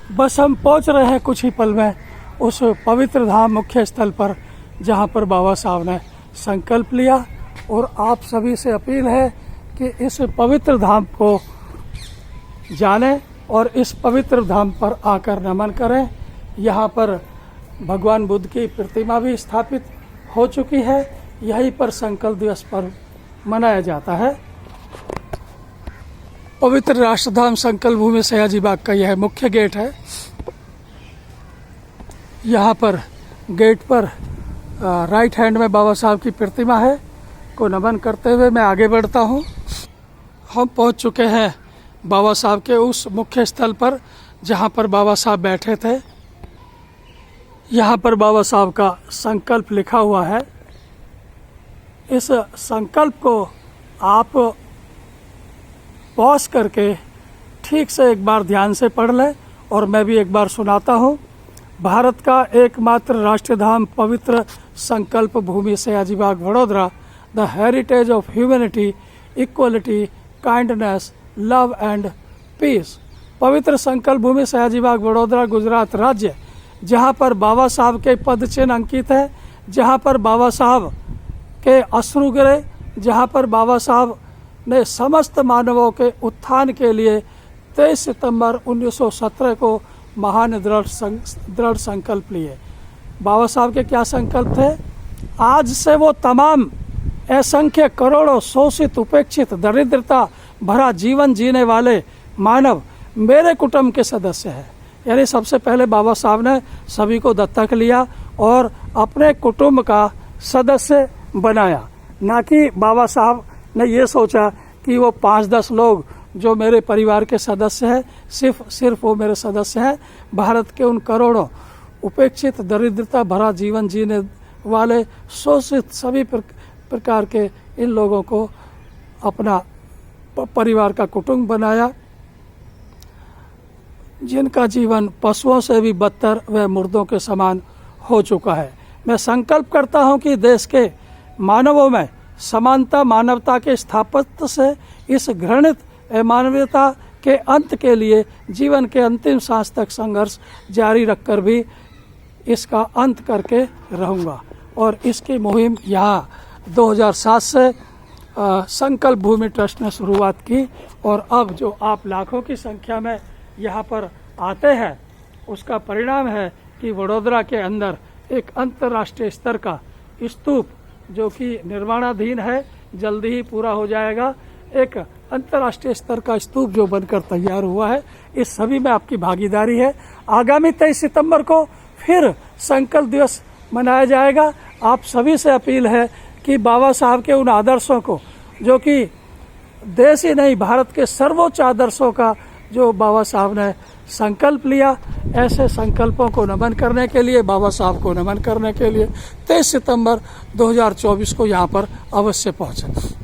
बस हम पहुंच रहे हैं कुछ ही पल में उस पवित्र धाम मुख्य स्थल पर जहां पर बाबा साहब ने संकल्प लिया। और आप सभी से अपील है कि इस पवित्र धाम को जानें और इस पवित्र धाम पर आकर नमन करें। यहाँ पर भगवान बुद्ध की प्रतिमा भी स्थापित हो चुकी है। यहीं पर संकल्प दिवस पर मनाया जाता है। पवित्र राष्ट्रधाम संकल्प भूमि सयाजी बाग का यह मुख्य गेट है। यहाँ पर गेट पर राइट हैंड में बाबा साहब की प्रतिमा है को नमन करते हुए मैं आगे बढ़ता हूँ। हम पहुँच चुके हैं बाबा साहब के उस मुख्य स्थल पर जहाँ पर बाबा साहब बैठे थे। यहाँ पर बाबा साहब का संकल्प लिखा हुआ है। इस संकल्प को आप पॉज करके ठीक से एक बार ध्यान से पढ़ लें और मैं भी एक बार सुनाता हूँ। भारत का एकमात्र राष्ट्रीय धाम पवित्र संकल्प भूमि Sayaji Baug Vadodara, the heritage of humanity, equality, kindness, love and peace. पवित्र संकल्प भूमि सयाजी बाग वडोदरा गुजरात राज्य, जहाँ पर बाबा साहब के पद चिन्ह अंकित है, जहाँ पर बाबा साहब के अश्रु गिरे, जहाँ पर बाबा साहब ने समस्त मानवों के उत्थान के लिए 23 सितंबर 1917 को महान दृढ़ संकल्प लिए। बाबा साहब के क्या संकल्प थे? आज से वो तमाम असंख्य करोड़ों शोषित, उपेक्षित, दरिद्रता भरा जीवन जीने वाले मानव मेरे कुटुंब के सदस्य हैं। यानी सबसे पहले बाबा साहब ने सभी को दत्तक लिया और अपने कुटुंब का सदस्य बनाया। ना कि बाबा साहब ने ये सोचा कि वो 5-10 लोग जो मेरे परिवार के सदस्य हैं सिर्फ वो मेरे सदस्य हैं। भारत के उन करोड़ों उपेक्षित, दरिद्रता भरा जीवन जीने वाले, शोषित सभी प्रकार के इन लोगों को अपना परिवार का कुटुंब बनाया, जिनका जीवन पशुओं से भी बदतर व मुर्दों के समान हो चुका है। मैं संकल्प करता हूं कि देश के मानवों में समानता, मानवता के स्थापत्य से इस घृणित अमानवीयता के अंत के लिए जीवन के अंतिम सांस तक संघर्ष जारी रखकर भी इसका अंत करके रहूँगा। और इसकी मुहिम यहाँ 2007 से संकल्प भूमि ट्रस्ट ने शुरुआत की और अब जो आप लाखों की संख्या में यहाँ पर आते हैं, उसका परिणाम है कि वडोदरा के अंदर एक अंतर्राष्ट्रीय स्तर का स्तूप जो कि निर्माणाधीन है, जल्दी ही पूरा हो जाएगा। एक अंतर्राष्ट्रीय स्तर का स्तूप जो बनकर तैयार हुआ है, इस सभी में आपकी भागीदारी है। आगामी 23 सितंबर को फिर संकल्प दिवस मनाया जाएगा। आप सभी से अपील है कि बाबा साहब के उन आदर्शों को, जो कि देश ही नहीं भारत के सर्वोच्च आदर्शों का जो बाबा साहब ने संकल्प लिया, ऐसे संकल्पों को नमन करने के लिए, बाबा साहब को नमन करने के लिए 23 सितंबर 2024 को यहाँ पर अवश्य पहुँचें।